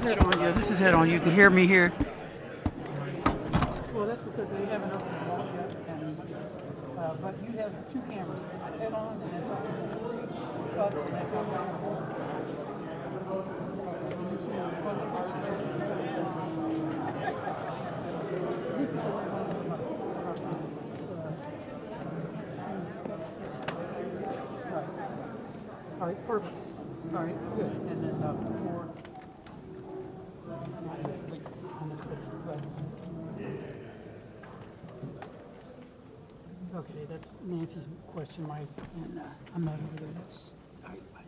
head on. Yeah, this is head on. You can hear me here. Well, that's because they haven't opened the vault yet, but you have two cameras, head on, and it's on 3 cuts, and that's on 4. You see the pictures. All right, perfect. All right, good. And then before, wait, on the cuts, okay, that's Nancy's question, Mike, and I'm not over there. That's all right. Bye.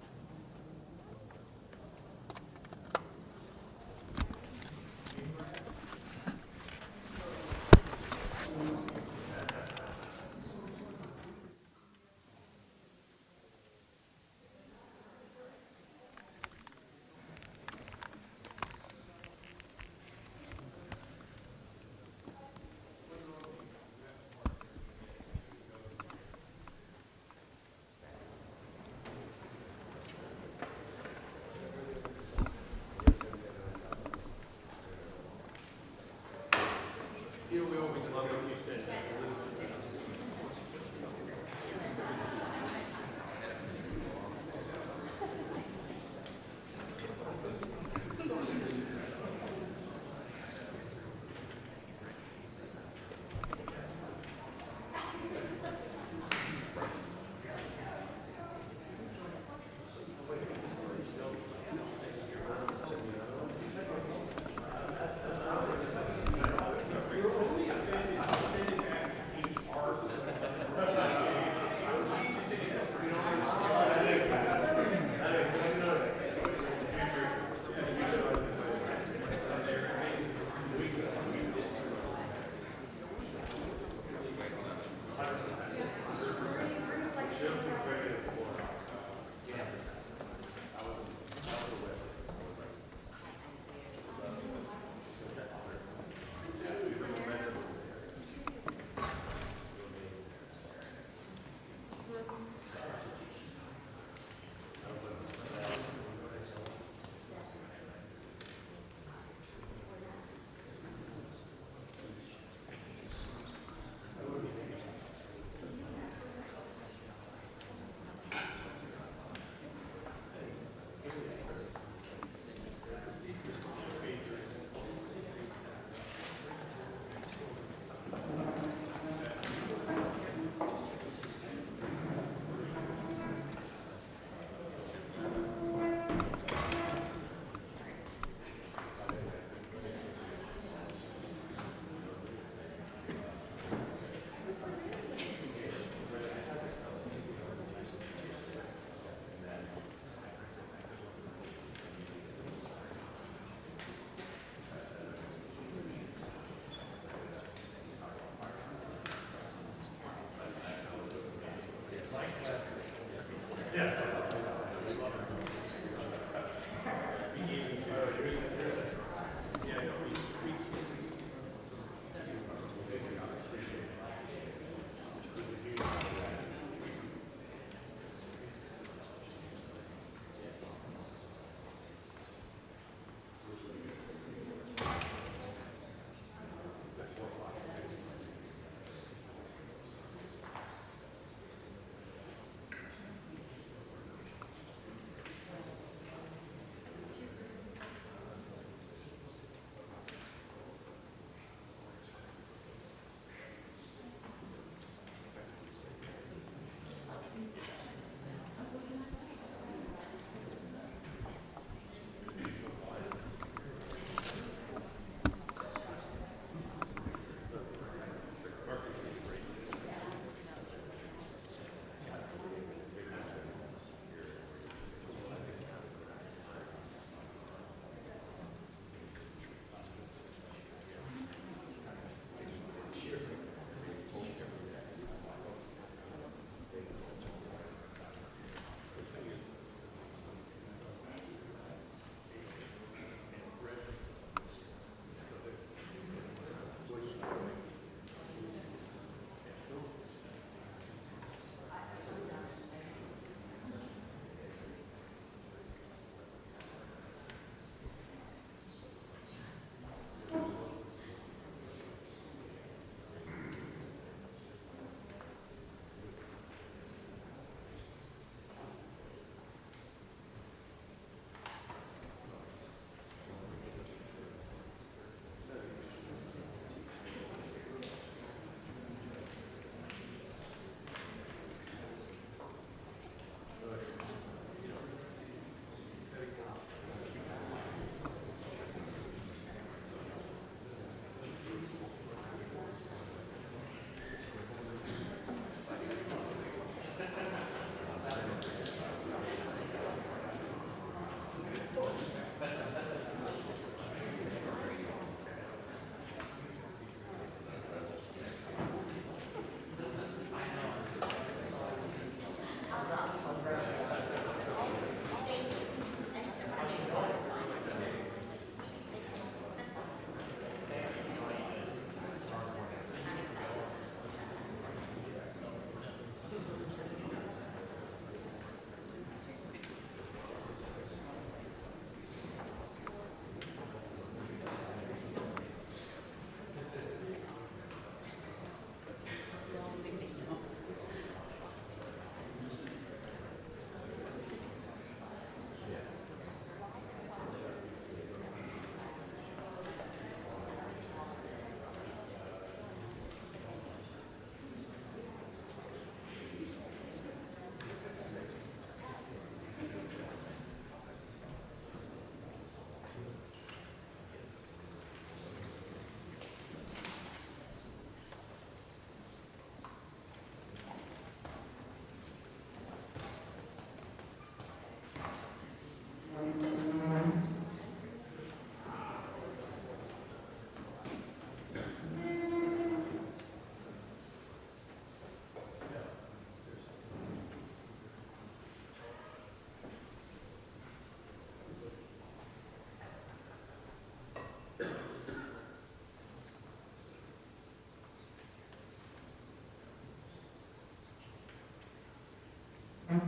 Ladies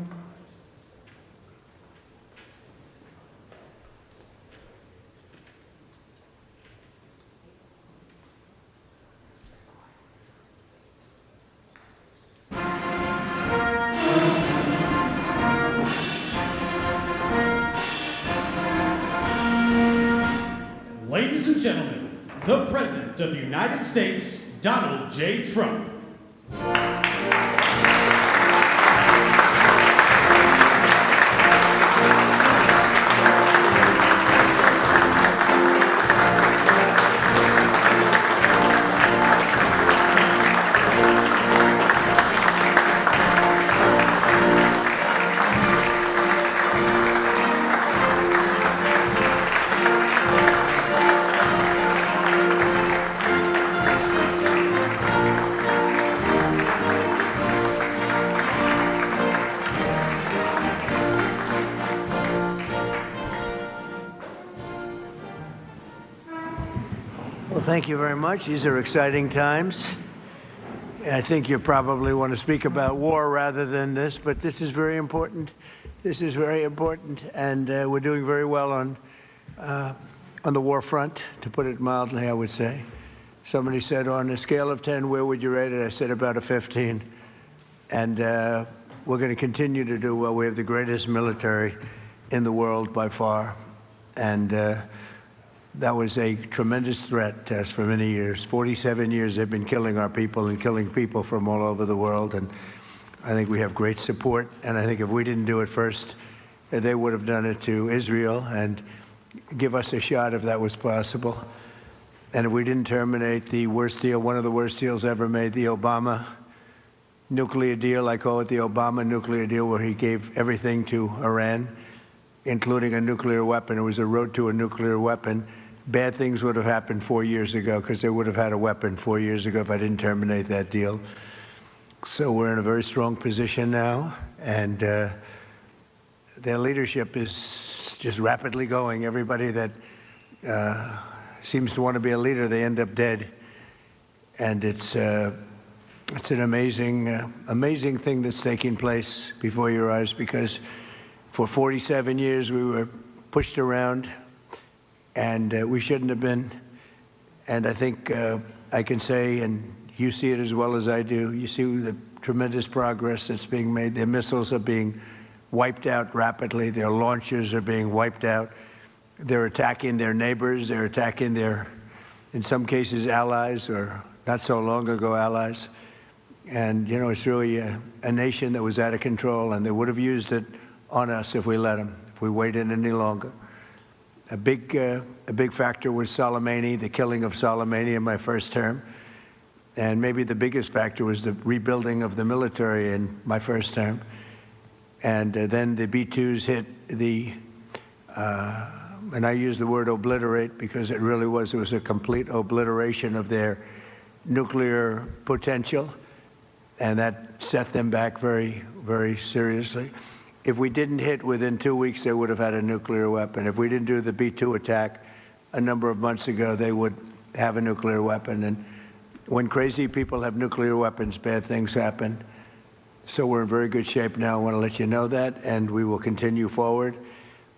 and gentlemen, the President of the United States, Donald J. Trump. Thank you very much. These are exciting times. I think you probably want to speak about war rather than this, but this is very important. This is very important, and we're doing very well on the war front, to put it mildly, I would say. Somebody said, on a scale of 10, where would you rate it? I said about a 15. And we're going to continue to do well. We have the greatest military in the world by far, and that was a tremendous threat to us for many years. 47 years they've been killing our people and killing people from all over the world, and I think we have great support. And I think if we didn't do it first, they would have done it to Israel and give us a shot if that was possible. And if we didn't terminate the worst deal, one of the worst deals ever made, the Obama nuclear deal, I call it the Obama nuclear deal, where he gave everything to Iran, including a nuclear weapon. It was a road to a nuclear weapon. Bad things would have happened 4 years ago, because they would have had a weapon 4 years ago if I didn't terminate that deal. So we're in a very strong position now, and their leadership is just rapidly going. Everybody that seems to want to be a leader, they end up dead. And it's an amazing thing that's taking place before your eyes, because for 47 years we were pushed around, and we shouldn't have been. And I think I can say, and you see it as well as I do, you see the tremendous progress that's being made. Their missiles are being wiped out rapidly. Their launchers are being wiped out. They're attacking their neighbors. They're attacking their, in some cases, allies, or not so long ago allies. And, you know, it's really a nation that was out of control, and they would have used it on us if we let them, if we waited any longer. A big factor was Soleimani, the killing of Soleimani in my first term. And maybe the biggest factor was the rebuilding of the military in my first term. And then the B-2s hit the, and I use the word obliterate because it really was, it was a complete obliteration of their nuclear potential. And that set them back very, very seriously. If we didn't hit within 2 weeks, they would have had a nuclear weapon. If we didn't do the B-2 attack a number of months ago, they would have a nuclear weapon. And when crazy people have nuclear weapons, bad things happen. So we're in very good shape now. I want to let you know that, and we will continue forward.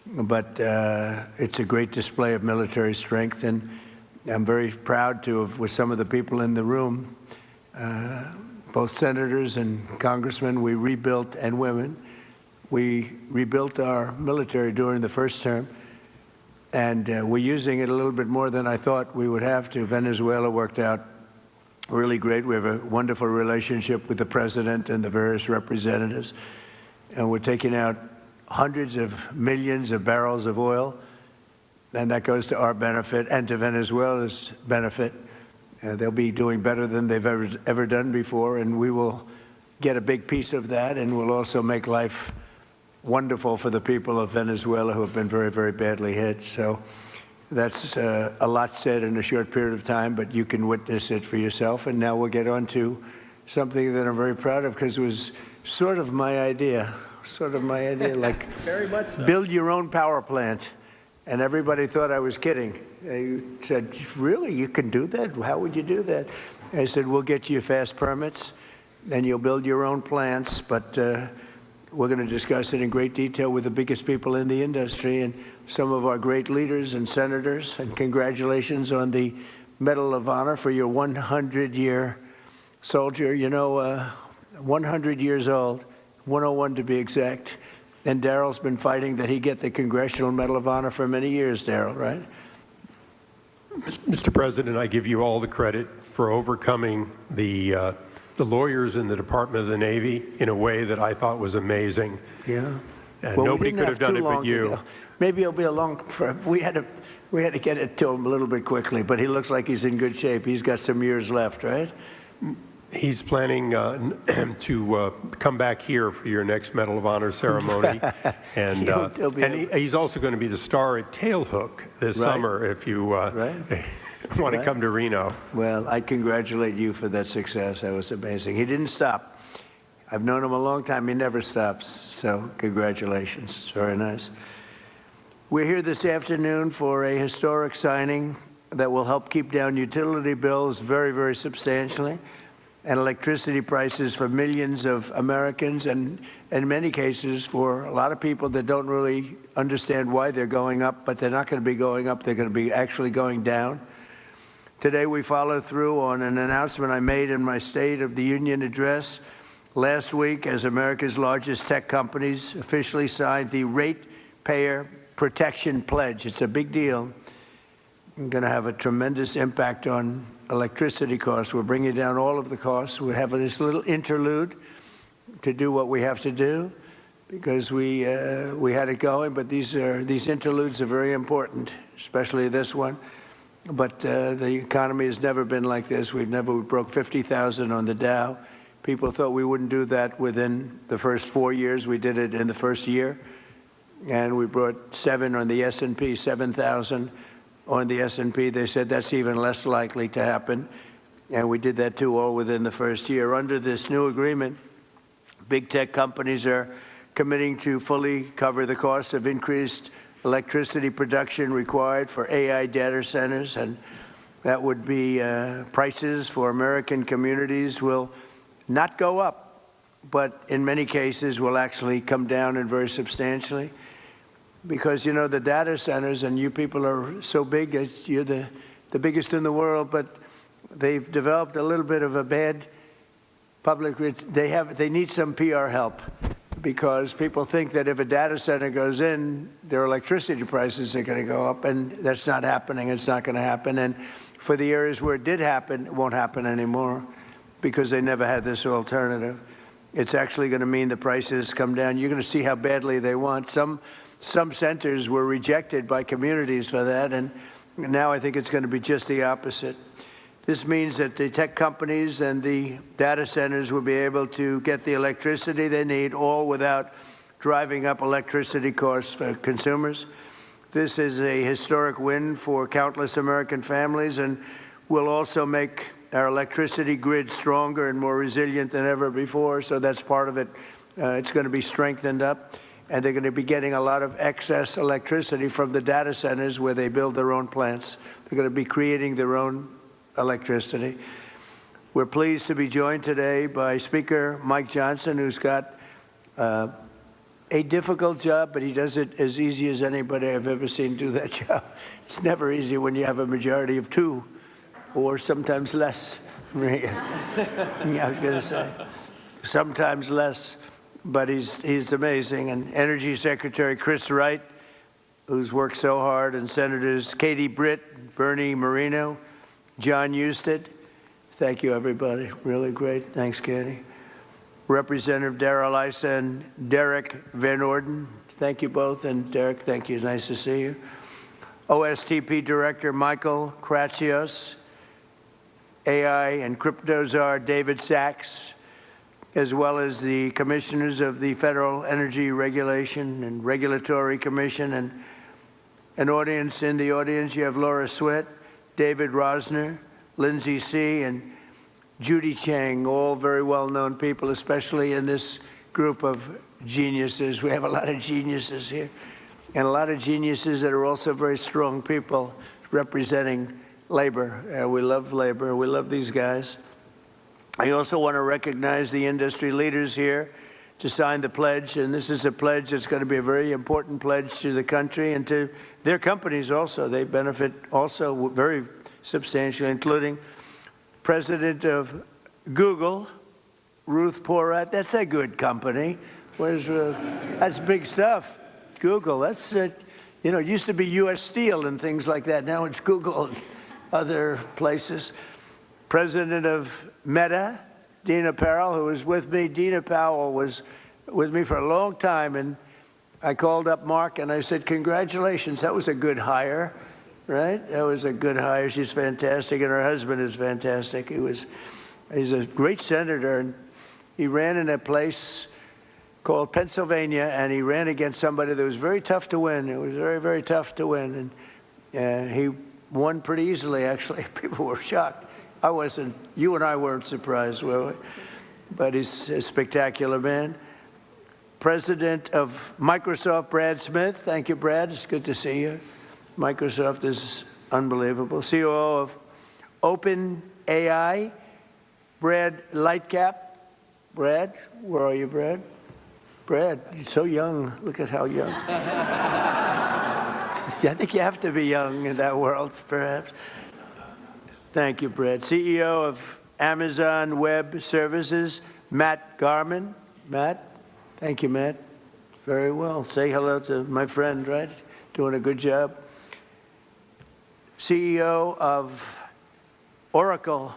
But it's a great display of military strength, and I'm very proud to have, with some of the people in the room, both senators and congressmen, we rebuilt, and women, we rebuilt our military during the first term, and we're using it a little bit more than I thought we would have to. Venezuela worked out really great. We have a wonderful relationship with the president and the various representatives, and we're taking out hundreds of millions of barrels of oil, and that goes to our benefit and to Venezuela's benefit. They'll be doing better than they've ever done before, and we will get a big piece of that, and we'll also make life wonderful for the people of Venezuela who have been very, very badly hit. So that's a lot said in a short period of time, but you can witness it for yourself. And now we'll get on to something that I'm very proud of, because it was sort of my idea, like very much so. Build your own power plant. And everybody thought I was kidding. They said, really, you can do that? How would you do that? I said, we'll get you fast permits, and you'll build your own plants, but we're going to discuss it in great detail with the biggest people in the industry and some of our great leaders and senators. And congratulations on the Medal of Honor for your 100-year soldier. You know, 100 years old, 101 to be exact. And Daryl's been fighting that he get the Congressional Medal of Honor for many years, Daryl, right? Mr. President, I give you all the credit for overcoming the lawyers in the Department of the Navy in a way that I thought was amazing. Yeah. And well, nobody could have done it but you. Maybe it'll be a long. We had to get it to him a little bit quickly, but he looks like he's in good shape. He's got some years left, right? He's planning to come back here for your next Medal of Honor ceremony, and he's also going to be the star at Tailhook this summer if you want to come to Reno. Well, I congratulate you for that success. That was amazing. He didn't stop. I've known him a long time. He never stops. So congratulations. It's very nice. We're here this afternoon for a historic signing that will help keep down utility bills very, very substantially, and electricity prices for millions of Americans, and in many cases for a lot of people that don't really understand why they're going up, but they're not going to be going up. They're going to be actually going down. Today we follow through on an announcement I made in my State of the Union address last week as America's largest tech companies officially signed the Ratepayer Protection Pledge. It's a big deal. It's going to have a tremendous impact on electricity costs. We're bringing down all of the costs. We have this little interlude to do what we have to do because we had it going, but these interludes are very important, especially this one. But the economy has never been like this. We broke 50,000 on the Dow. People thought we wouldn't do that within the first 4 years. We did it in the first year. And we brought 7 on the S&P, 7,000 on the S&P. They said that's even less likely to happen. And we did that too, all within the first year. Under this new agreement, big tech companies are committing to fully cover the cost of increased electricity production required for AI data centers, and that would be prices for American communities will not go up, but in many cases will actually come down and very substantially. Because, you know, the data centers, and you people are so big, you're the biggest in the world, but they've developed a little bit of a bad public, they need some PR help. Because people think that if a data center goes in, their electricity prices are going to go up, and that's not happening. It's not going to happen. And for the areas where it did happen, it won't happen anymore because they never had this alternative. It's actually going to mean the prices come down. You're going to see how badly they want. Some centers were rejected by communities for that, and now I think it's going to be just the opposite. This means that the tech companies and the data centers will be able to get the electricity they need, all without driving up electricity costs for consumers. This is a historic win for countless American families and will also make our electricity grid stronger and more resilient than ever before. So that's part of it. It's going to be strengthened up, and they're going to be getting a lot of excess electricity from the data centers where they build their own plants. They're going to be creating their own electricity. We're pleased to be joined today by Speaker Mike Johnson, who's got a difficult job, but he does it as easy as anybody I've ever seen do that job. It's never easy when you have a majority of 2, or sometimes less. I was going to say, sometimes less, but he's amazing. And Energy Secretary Chris Wright, who's worked so hard, and Senators Katie Britt, Bernie Moreno, John Husted. Thank you, everybody. Really great. Thanks, Katie. Representative Darrell Issa and Derek Van Orden. Thank you both. And Derek, thank you. Nice to see you. OSTP Director Michael Kratsios, AI and crypto czar David Sachs, as well as the commissioners of the Federal Energy Regulation and Regulatory Commission, and an audience. In the audience, you have Laura Sweat, David Rosner, Lindsay C., and Judy Chang, all very well-known people, especially in this group of geniuses. We have a lot of geniuses here, and a lot of geniuses that are also very strong people representing labor. We love labor. We love these guys. I also want to recognize the industry leaders here to sign the pledge, and this is a pledge that's going to be a very important pledge to the country and to their companies also. They benefit also very substantially, including President of Google, Ruth Porat. That's a good company. Where's Ruth? That's big stuff. Google, that's it. You know, it used to be U.S. Steel and things like that. Now it's Google and other places. President of Meta, Dina Powell, who was with me. Dina Powell was with me for a long time, and I called up Mark and I said, congratulations, that was a good hire, right? That was a good hire. She's fantastic, and her husband is fantastic. He's a great senator, and he ran in a place called Pennsylvania, and he ran against somebody that was very tough to win. It was very, very tough to win, and he won pretty easily, actually. People were shocked. I wasn't, you and I weren't surprised, were we? But he's a spectacular man. President of Microsoft, Brad Smith. Thank you, Brad. It's good to see you. Microsoft is unbelievable. COO of OpenAI, Brad Lightcap. Brad, where are you, Brad? Brad, you're so young. Look at how young. I think you have to be young in that world, perhaps. Thank you, Brad. CEO of Amazon Web Services, Matt Garman. Matt, thank you, Matt. Very well. Say hello to my friend, right? Doing a good job. CEO of Oracle,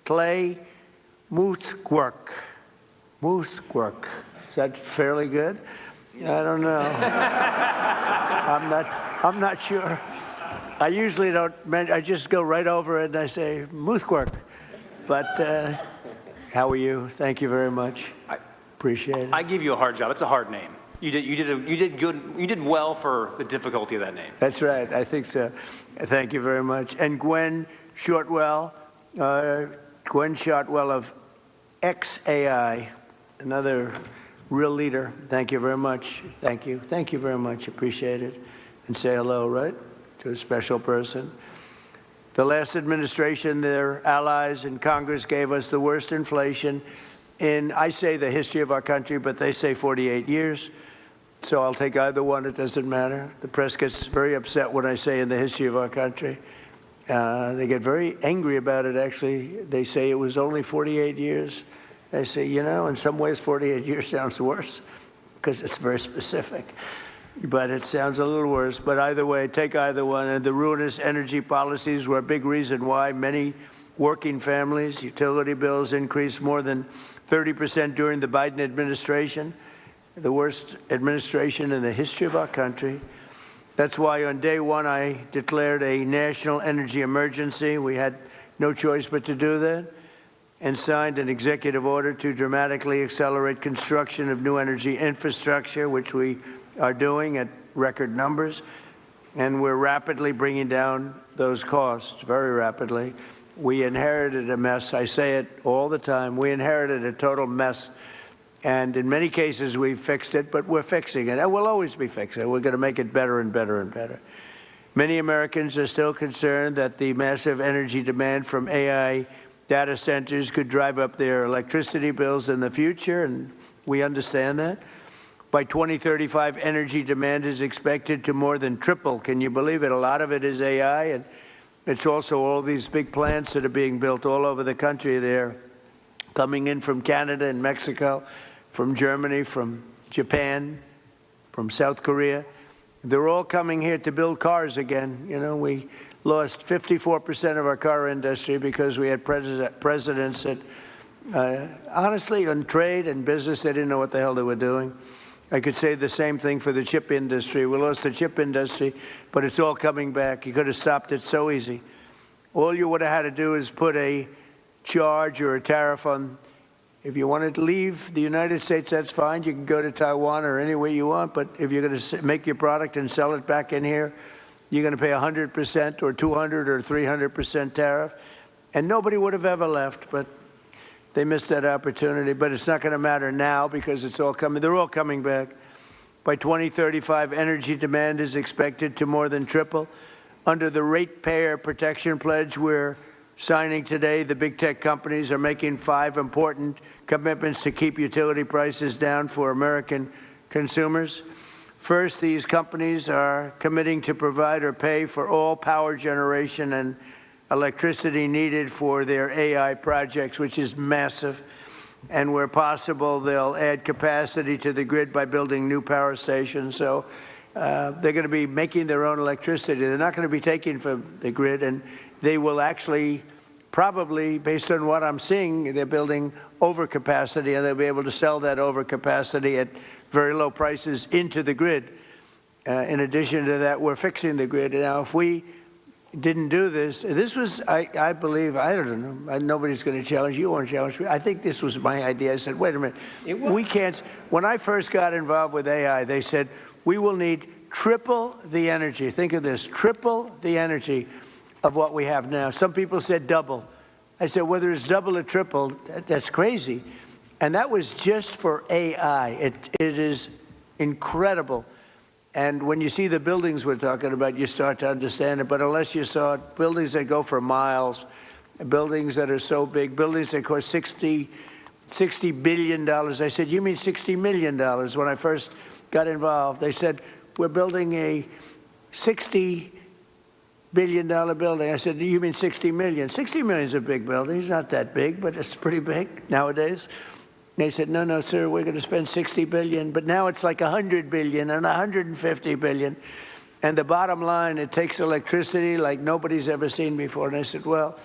Clay Mooskwerk. Mooskwerk. Is that fairly good? I don't know. I'm not sure. I usually don't, I just go right over it and I say, Mooskwerk. But how are you? Thank you very much. Appreciate it. I give you a hard job. It's a hard name. You did good. You did well for the difficulty of that name. That's right. I think so. Thank you very much. And Gwen Shortwell, of XAI, another real leader. Thank you very much. Thank you. Thank you very much. Appreciate it. And say hello, right, to a special person. The last administration, their allies in Congress gave us the worst inflation in, I say, the history of our country, but they say 48 years. So I'll take either one. It doesn't matter. The press gets very upset when I say in the history of our country. They get very angry about it, actually. They say it was only 48 years. I say, you know, in some ways 48 years sounds worse because it's very specific. But it sounds a little worse. But either way, take either one. And the ruinous energy policies were a big reason why many working families' utility bills increased more than 30% during the Biden administration, the worst administration in the history of our country. That's why on day one I declared a national energy emergency. We had no choice but to do that, and signed an executive order to dramatically accelerate construction of new energy infrastructure, which we are doing at record numbers, and we're rapidly bringing down those costs, very rapidly. We inherited a mess. I say it all the time. We inherited a total mess, and in many cases we fixed it, but we're fixing it, and we'll always be fixing it. We're going to make it better and better and better. Many Americans are still concerned that the massive energy demand from AI data centers could drive up their electricity bills in the future, and we understand that. By 2035, energy demand is expected to more than triple. Can you believe it? A lot of it is AI, and it's also all these big plants that are being built all over the country. They're coming in from Canada and Mexico, from Germany, from Japan, from South Korea. They're all coming here to build cars again. You know, we lost 54% of our car industry because we had presidents that, honestly, on trade and business, they didn't know what the hell they were doing. I could say the same thing for the chip industry. We lost the chip industry, but it's all coming back. You could have stopped it so easy. All you would have had to do is put a charge or a tariff on. If you wanted to leave the United States, that's fine. You can go to Taiwan or anywhere you want, but if you're going to make your product and sell it back in here, you're going to pay 100% or 200 or 300% tariff, and nobody would have ever left, but they missed that opportunity. But it's not going to matter now because it's all coming. They're all coming back. By 2035, energy demand is expected to more than triple. Under the Ratepayer Protection Pledge, we're signing today. The big tech companies are making 5 important commitments to keep utility prices down for American consumers. First, these companies are committing to provide or pay for all power generation and electricity needed for their AI projects, which is massive. And where possible, they'll add capacity to the grid by building new power stations. So they're going to be making their own electricity. They're not going to be taking from the grid, and they will actually probably, based on what I'm seeing, they're building overcapacity, and they'll be able to sell that overcapacity at very low prices into the grid. In addition to that, we're fixing the grid. Now, if we didn't do this, this was, I believe, I don't know, nobody's going to challenge you, won't challenge me. I think this was my idea. I said, wait a minute, we can't, when I first got involved with AI, they said, we will need triple the energy. Think of this, triple the energy of what we have now. Some people said double. I said, whether it's double or triple, that's crazy. And that was just for AI. It is incredible. And when you see the buildings we're talking about, you start to understand it. But unless you saw buildings that go for miles, buildings that are so big, buildings that cost $60 billion. I said, you mean $60 million? When I first got involved, they said, we're building a $60 billion building. I said, you mean 60 million? 60 million is a big building. It's not that big, but it's pretty big nowadays. They said, no, no, sir, we're going to spend 60 billion. But now it's like 100 billion and 150 billion. And the bottom line, it takes electricity like nobody's ever seen before. And I said, well,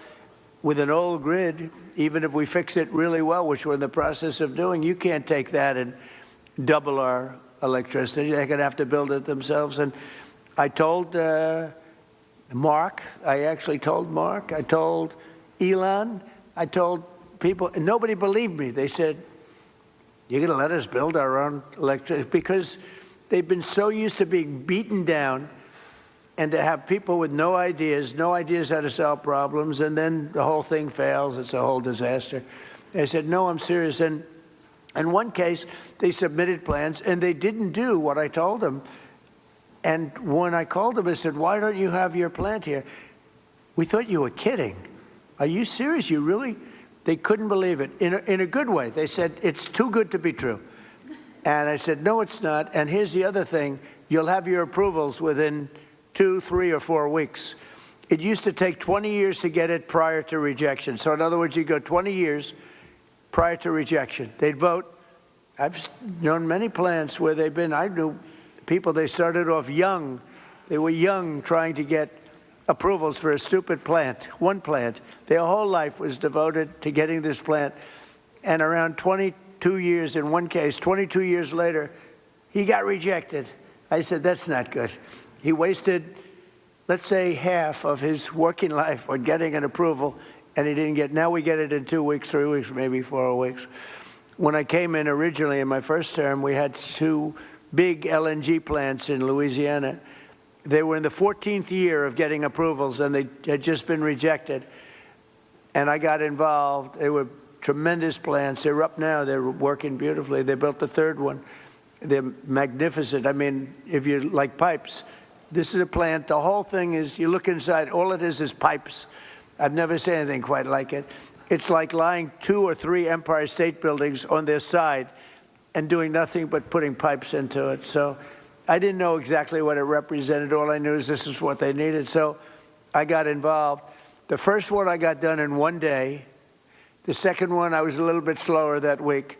with an old grid, even if we fix it really well, which we're in the process of doing, you can't take that and double our electricity. They're going to have to build it themselves. And I told Mark, I actually told Mark, I told Elon, I told people, and nobody believed me. They said, you're going to let us build our own electricity? Because they've been so used to being beaten down and to have people with no ideas how to solve problems, and then the whole thing fails. It's a whole disaster. They said, no, I'm serious. And in one case, they submitted plans, and they didn't do what I told them. And when I called them, I said, why don't you have your plant here? We thought you were kidding. Are you serious? You really? They couldn't believe it, in a good way. They said, it's too good to be true. And I said, no, it's not. And here's the other thing. You'll have your approvals within 2, 3, or 4 weeks. It used to take 20 years to get it prior to rejection. So in other words, you go 20 years prior to rejection. They'd vote. I've known many plants where they've been, I knew people, they started off young. They were young trying to get approvals for a stupid plant, one plant. Their whole life was devoted to getting this plant. And around 22 years, in one case, 22 years later, he got rejected. I said, that's not good. He wasted, let's say, half of his working life on getting an approval, and he didn't get, now we get it in 2 weeks, 3 weeks, maybe 4 weeks. When I came in originally in my first term, we had 2 big LNG plants in Louisiana. They were in the 14th year of getting approvals, and they had just been rejected. And I got involved. They were tremendous plants. They're up now. They're working beautifully. They built the 3rd one. They're magnificent. I mean, if you like pipes, this is a plant. The whole thing is, you look inside, all it is pipes. I've never seen anything quite like it. It's like lying 2 or 3 Empire State Buildings on their side and doing nothing but putting pipes into it. So I didn't know exactly what it represented. All I knew is this is what they needed. So I got involved. The first one I got done in 1 day. The second one, I was a little bit slower that week,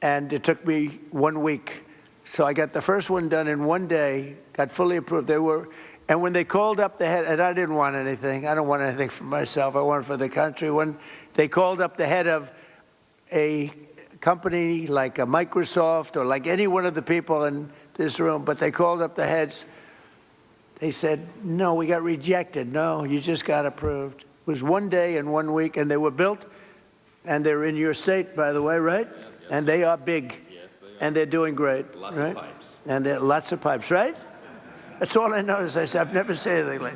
and it took me 1 week. So I got the first one done in 1 day, got fully approved. And when they called up the head, and I didn't want anything. I don't want anything for myself. I want it for the country. When they called up the head of a company like a Microsoft or like any one of the people in this room, but they called up the heads. They said, no, we got rejected. No, you just got approved. It was 1 day and 1 week, and they were built, and they're in your state, by the way, right? Yes, yes. And they are big. Yes, they are. And they're doing great. Lots of pipes. And there are lots of pipes, right? That's all I noticed. I said, I've never seen anything like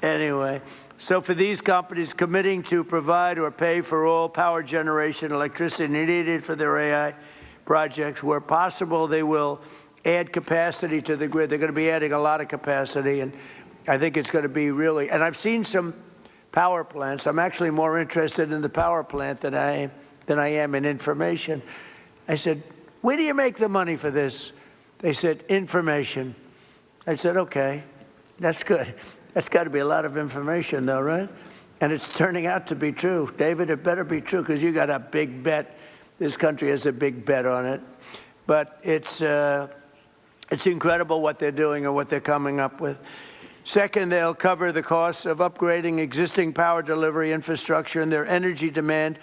that. Anyway, so for these companies committing to provide or pay for all power generation electricity needed for their AI projects, where possible, they will add capacity to the grid. They're going to be adding a lot of capacity, and I think it's going to be really, and I've seen some power plants. I'm actually more interested in the power plant than I am in information. I said, where do you make the money for this? They said, information. I said, okay, that's good. That's got to be a lot of information, though, right? And it's turning out to be true. David, it better be true, because you got a big bet. This country has a big bet on it. But it's incredible what they're doing and what they're coming up with. Second, they'll cover the costs of upgrading existing power delivery infrastructure and their energy demand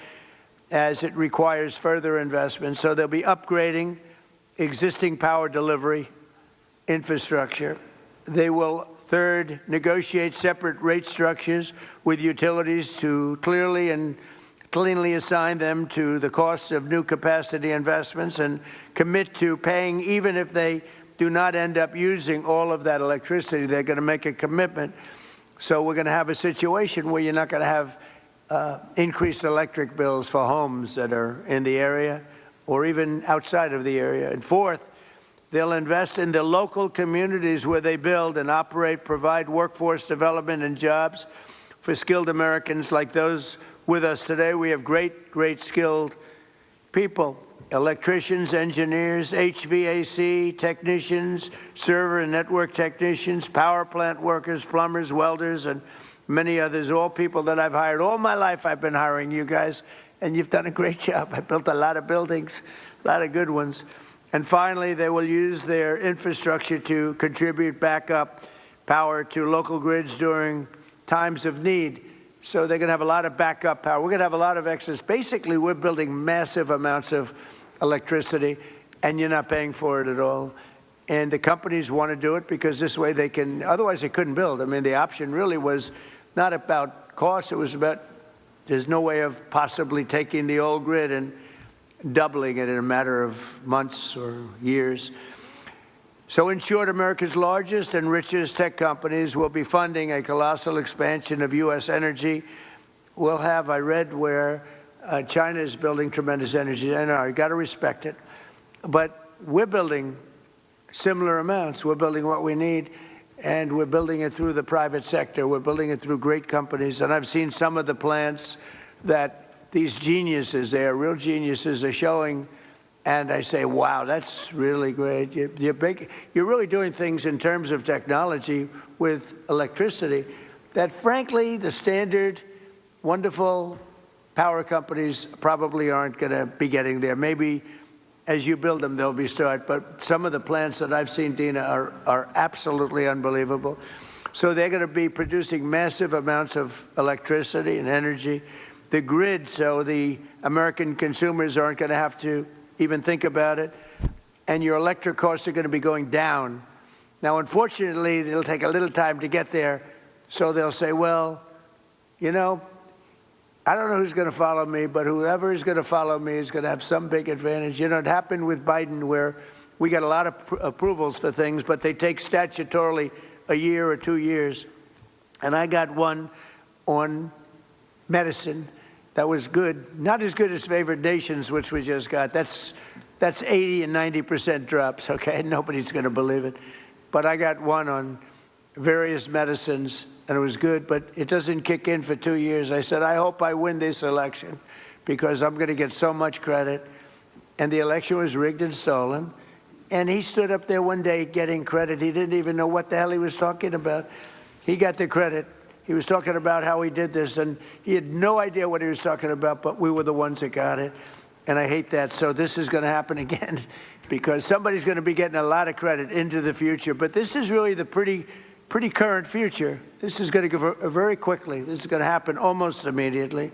as it requires further investment. So they'll be upgrading existing power delivery infrastructure. They will, third, negotiate separate rate structures with utilities to clearly and cleanly assign them to the costs of new capacity investments and commit to paying even if they do not end up using all of that electricity. They're going to make a commitment. So we're going to have a situation where you're not going to have increased electric bills for homes that are in the area or even outside of the area. And fourth, they'll invest in the local communities where they build and operate, provide workforce development and jobs for skilled Americans like those with us today. We have great skilled people, electricians, engineers, HVAC technicians, server and network technicians, power plant workers, plumbers, welders, and many others, all people that I've hired. All my life I've been hiring you guys, and you've done a great job. I built a lot of buildings, a lot of good ones. And finally, they will use their infrastructure to contribute backup power to local grids during times of need. So they're going to have a lot of backup power. We're going to have a lot of excess. Basically, we're building massive amounts of electricity, and you're not paying for it at all. And the companies want to do it because this way they can, otherwise they couldn't build. I mean, the option really was not about cost. It was about there's no way of possibly taking the old grid and doubling it in a matter of months or years. So in short, America's largest and richest tech companies will be funding a colossal expansion of U.S. energy. We'll have, I read where China is building tremendous energy. I know, you got to respect it. But we're building similar amounts. We're building what we need, and we're building it through the private sector. We're building it through great companies. And I've seen some of the plants that these geniuses, they are real geniuses, are showing. And I say, wow, that's really great. You're really doing things in terms of technology with electricity that, frankly, the standard, wonderful power companies probably aren't going to be getting there. Maybe as you build them, they'll be start. But some of the plants that I've seen, Dina, are absolutely unbelievable. So they're going to be producing massive amounts of electricity and energy. The grid, so the American consumers aren't going to have to even think about it, and your electric costs are going to be going down. Now, unfortunately, it'll take a little time to get there, so they'll say, well, you know, I don't know who's going to follow me, but whoever is going to follow me is going to have some big advantage. You know, it happened with Biden where we got a lot of approvals for things, but they take statutorily a year or 2 years. And I got one on medicine that was good, not as good as favored nations, which we just got. That's 80 and 90% drops, okay? Nobody's going to believe it. But I got one on various medicines, and it was good, but it doesn't kick in for 2 years. I said, I hope I win this election because I'm going to get so much credit. And the election was rigged and stolen. And he stood up there one day getting credit. He didn't even know what the hell he was talking about. He got the credit. He was talking about how he did this, and he had no idea what he was talking about, but we were the ones that got it. And I hate that. So this is going to happen again because somebody's going to be getting a lot of credit into the future. But this is really the pretty current future. This is going to go very quickly. This is going to happen almost immediately.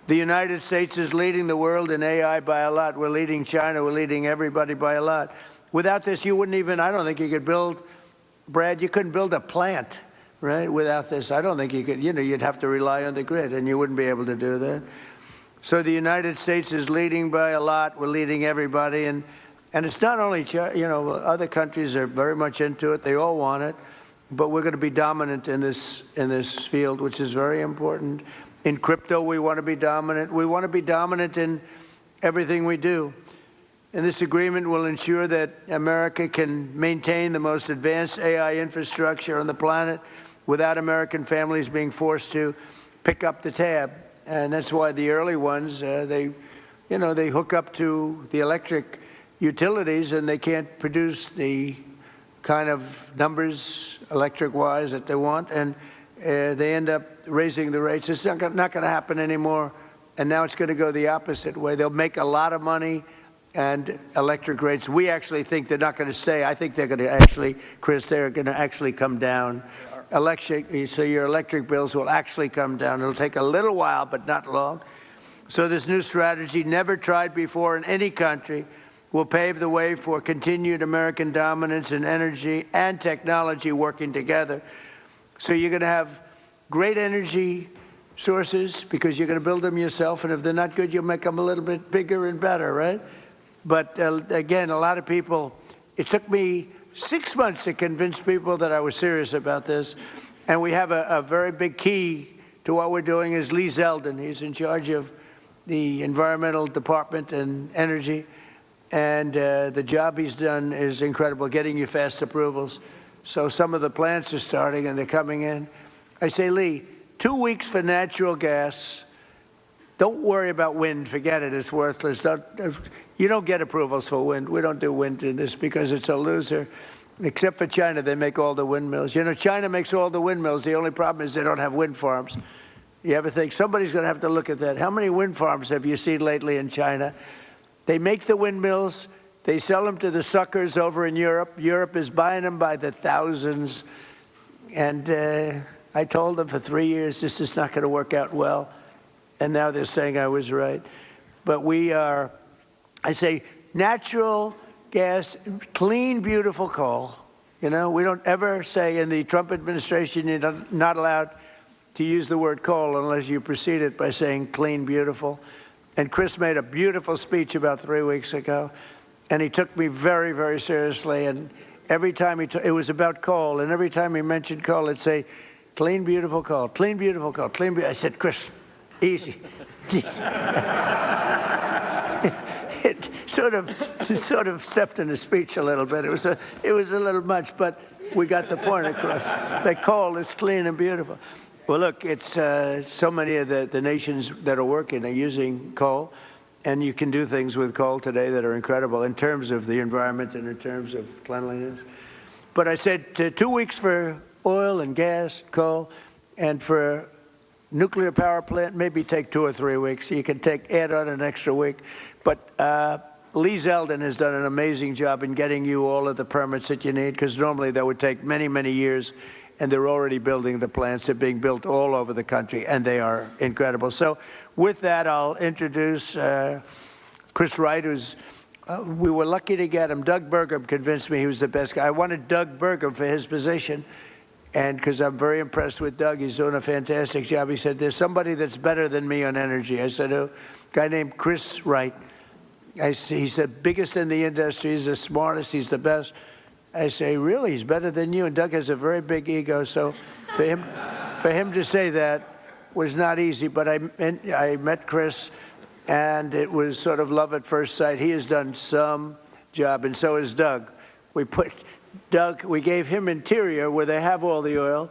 The United States is leading the world in AI by a lot. We're leading China. We're leading everybody by a lot. Without this, you wouldn't even, I don't think you could build, Brad, you couldn't build a plant. Right? Without this, I don't think you could, you'd have to rely on the grid, and you wouldn't be able to do that. So the United States is leading by a lot. We're leading everybody. And it's not only, other countries are very much into it. They all want it. But we're going to be dominant in this field, which is very important. In crypto, we want to be dominant. We want to be dominant in everything we do. And this agreement will ensure that America can maintain the most advanced AI infrastructure on the planet without American families being forced to pick up the tab. And that's why the early ones, they hook up to the electric utilities and they can't produce the kind of numbers electric-wise that they want, and they end up raising the rates. It's not going to happen anymore, and now it's going to go the opposite way. They'll make a lot of money, and electric rates, we actually think they're not going to stay. I think they're going to actually, Chris, they're going to actually come down. So your electric bills will actually come down. It'll take a little while, but not long. So this new strategy, never tried before in any country, will pave the way for continued American dominance in energy and technology working together. So you're going to have great energy sources because you're going to build them yourself, and if they're not good, you'll make them a little bit bigger and better, right? But again, a lot of people, it took me 6 months to convince people that I was serious about this, and we have a very big key to what we're doing is Lee Zeldin. He's in charge of the Environmental Department and Energy. And the job he's done is incredible, getting you fast approvals. So some of the plants are starting and they're coming in. I say, Lee, 2 weeks for natural gas. Don't worry about wind. Forget it. It's worthless. You don't get approvals for wind. We don't do wind in this because it's a loser. Except for China, they make all the windmills. You know, China makes all the windmills. The only problem is they don't have wind farms. You ever think somebody's going to have to look at that? How many wind farms have you seen lately in China? They make the windmills, they sell them to the suckers over in Europe. Europe is buying them by the thousands. And I told them for 3 years, this is not going to work out well. And now they're saying I was right. But I say, natural gas, clean, beautiful coal. You know, we don't ever say in the Trump administration, you're not allowed to use the word coal unless you precede it by saying clean, beautiful. And Chris made a beautiful speech about 3 weeks ago, and he took me very, very seriously. And every time it was about coal, and every time he mentioned coal, it'd say, clean, beautiful coal, clean, beautiful coal, clean, beautiful. I said, Chris, easy. It sort of stepped in the speech a little bit. It was a little much, but we got the point across. That coal is clean and beautiful. Well, look, it's so many of the nations that are working are using coal, and you can do things with coal today that are incredible in terms of the environment and in terms of cleanliness. But I said 2 weeks for oil and gas, coal, and for nuclear power plant, maybe take 2 or 3 weeks. You can add on an extra week. But Lee Zeldin has done an amazing job in getting you all of the permits that you need, because normally that would take many, many years. And they're already building the plants. They're being built all over the country, and they are incredible. So with that, I'll introduce Chris Wright, who's we were lucky to get him. Doug Burgum convinced me he was the best guy. I wanted Doug Burgum for his position, and because I'm very impressed with Doug. He's doing a fantastic job. He said, there's somebody that's better than me on energy. I said, oh, a guy named Chris Wright. He said, biggest in the industry. He's the smartest. He's the best. I say, really? He's better than you? And Doug has a very big ego, so for him to say that was not easy. But I met Chris, and it was sort of love at first sight. He has done some job, and so has Doug. We gave him interior where they have all the oil,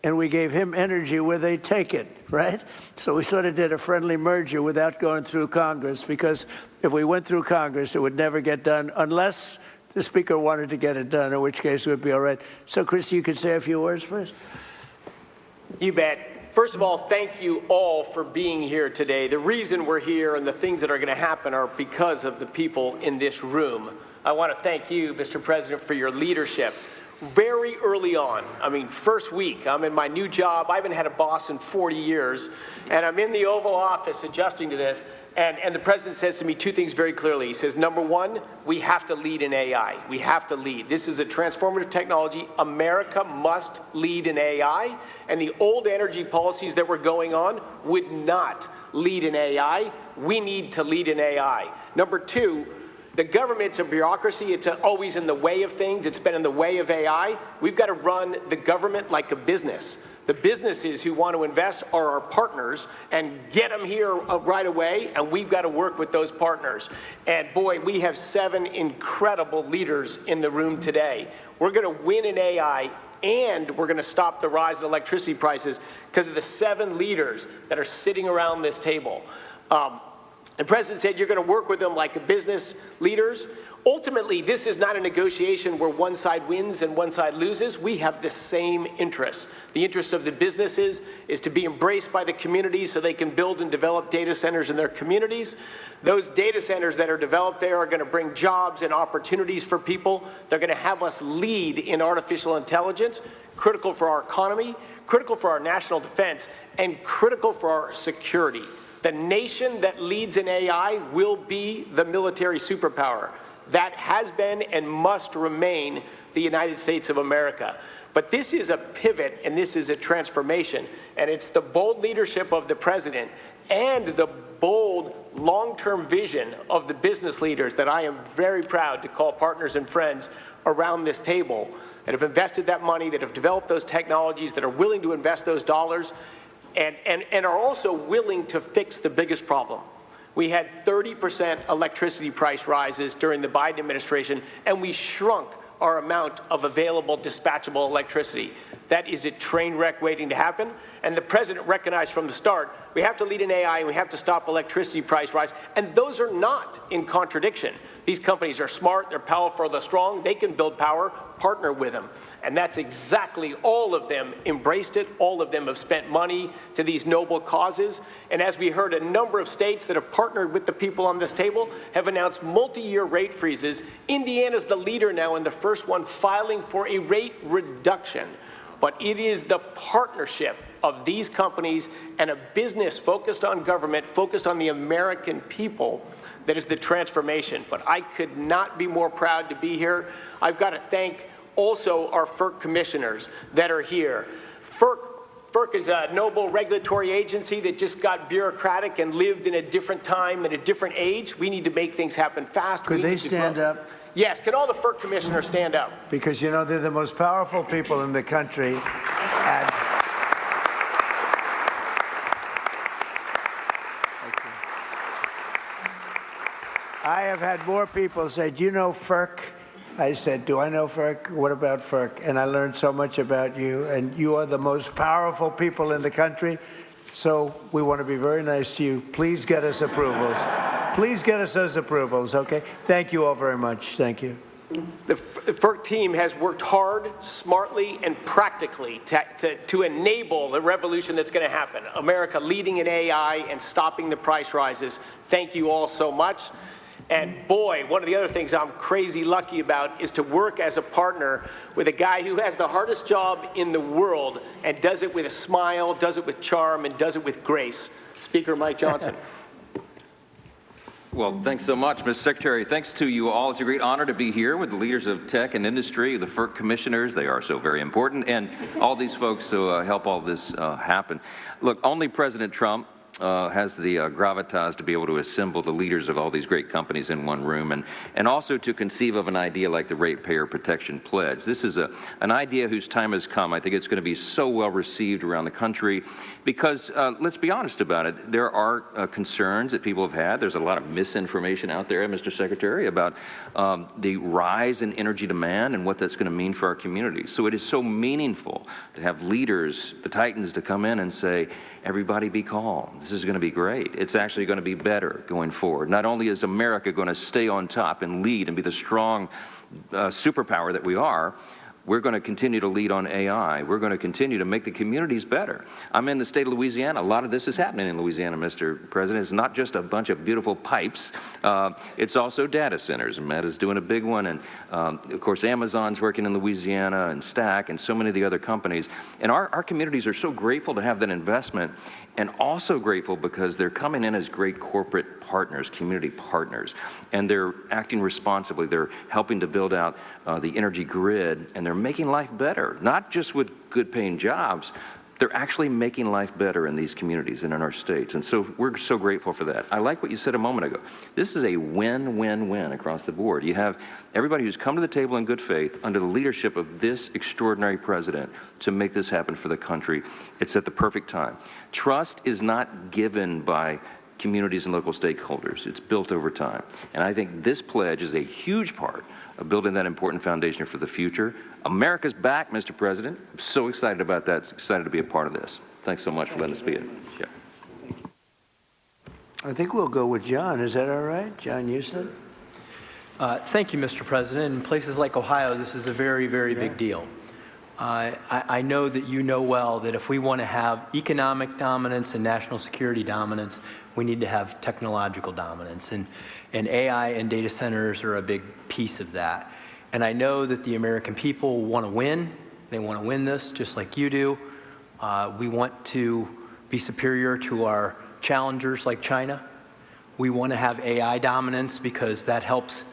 and we gave him energy where they take it, right? So we sort of did a friendly merger without going through Congress, because if we went through Congress, it would never get done unless the Speaker wanted to get it done, in which case it would be all right. So, Chris, you could say a few words, please. You bet. First of all, thank you all for being here today. The reason we're here and the things that are going to happen are because of the people in this room. I want to thank you, Mr. President, for your leadership. Very early on, I mean, first week, I'm in my new job. I haven't had a boss in 40 years, and I'm in the Oval Office adjusting to this. And the president says to me 2 things very clearly. He says, number one, we have to lead in AI. We have to lead. This is a transformative technology. America must lead in AI. And the old energy policies that were going on would not lead in AI. We need to lead in AI. Number 2, the government's a bureaucracy. It's always in the way of things. It's been in the way of AI. We've got to run the government like a business. The businesses who want to invest are our partners, and get them here right away, and we've got to work with those partners. And boy, we have 7 incredible leaders in the room today. We're going to win in AI and we're going to stop the rise in electricity prices because of the 7 leaders that are sitting around this table. The president said you're going to work with them like business leaders. Ultimately, this is not a negotiation where one side wins and one side loses. We have the same interests. The interest of the businesses is to be embraced by the communities so they can build and develop data centers in their communities. Those data centers that are developed there are going to bring jobs and opportunities for people. They're going to have us lead in artificial intelligence, critical for our economy, critical for our national defense, and critical for our security. The nation that leads in AI will be the military superpower. That has been and must remain the United States of America. But this is a pivot and this is a transformation. And it's the bold leadership of the president and the bold long-term vision of the business leaders that I am very proud to call partners and friends around this table that have invested that money, that have developed those technologies, that are willing to invest those dollars, and are also willing to fix the biggest problem. We had 30% electricity price rises during the Biden administration, and we shrunk our amount of available dispatchable electricity. That is a train wreck waiting to happen, and the president recognized from the start, we have to lead in AI and we have to stop electricity price rise, and those are not in contradiction. These companies are smart, they're powerful, they're strong, they can build power, partner with them. And that's exactly, all of them embraced it, all of them have spent money to these noble causes. And as we heard, a number of states that have partnered with the people on this table have announced multi-year rate freezes. Indiana's the leader now and the first one filing for a rate reduction. But it is the partnership of these companies and a business focused on government, focused on the American people, that is the transformation. But I could not be more proud to be here. I've got to thank also our FERC commissioners that are here. FERC is a noble regulatory agency that just got bureaucratic and lived in a different time and a different age. We need to make things happen fast. Could they stand up? Yes, can all the FERC commissioners stand up? Because, you know, they're the most powerful people in the country. And I have had more people say, do you know FERC? I said, do I know FERC? What about FERC? And I learned so much about you, and you are the most powerful people in the country, so we want to be very nice to you. Please get us approvals. Please get us those approvals, okay? Thank you all very much. Thank you. The FERC team has worked hard, smartly, and practically to enable the revolution that's going to happen. America leading in AI and stopping the price rises. Thank you all so much. And boy, one of the other things I'm crazy lucky about is to work as a partner with a guy who has the hardest job in the world and does it with a smile, does it with charm, and does it with grace. Speaker Mike Johnson. Well, thanks so much, Mr. Secretary. Thanks to you all. It's a great honor to be here with the leaders of tech and industry, the FERC commissioners. They are so very important, and all these folks who help all this happen. Look, only President Trump has the gravitas to be able to assemble the leaders of all these great companies in one room, and also to conceive of an idea like the Ratepayer Protection Pledge. This is an idea whose time has come. I think it's going to be so well received around the country because, let's be honest about it, there are concerns that people have had. There's a lot of misinformation out there, Mr. Secretary, about the rise in energy demand and what that's going to mean for our communities. So it is so meaningful to have leaders, the titans, to come in and say, everybody be calm. This is going to be great. It's actually going to be better going forward. Not only is America going to stay on top and lead and be the strong superpower that we are, we're going to continue to lead on AI. We're going to continue to make the communities better. I'm in the state of Louisiana. A lot of this is happening in Louisiana, Mr. President. It's not just a bunch of beautiful pipes. It's also data centers. And Meta's doing a big one. And, of course, Amazon's working in Louisiana, and Stack, and so many of the other companies. And our communities are so grateful to have that investment, and also grateful because they're coming in as great corporate partners, community partners, and they're acting responsibly. They're helping to build out the energy grid, and they're making life better, not just with good paying jobs. They're actually making life better in these communities and in our states, and so we're so grateful for that. I like what you said a moment ago. This is a win-win-win across the board. You have everybody who's come to the table in good faith under the leadership of this extraordinary president to make this happen for the country. It's at the perfect time. Trust is not given by communities and local stakeholders. It's built over time. And I think this pledge is a huge part of building that important foundation for the future. America's back, Mr. President. I'm so excited about that, excited to be a part of this. Thanks so much for letting us be it. Yeah. I think we'll go with John. Is that all right? John Houston? Thank you, Mr. President. In places like Ohio, this is a very, very big deal. I know that you know well that if we want to have economic dominance and national security dominance, we need to have technological dominance. And AI and data centers are a big piece of that. And I know that the American people want to win. They want to win this just like you do. We want to be superior to our challengers like China. We want to have AI dominance because that helps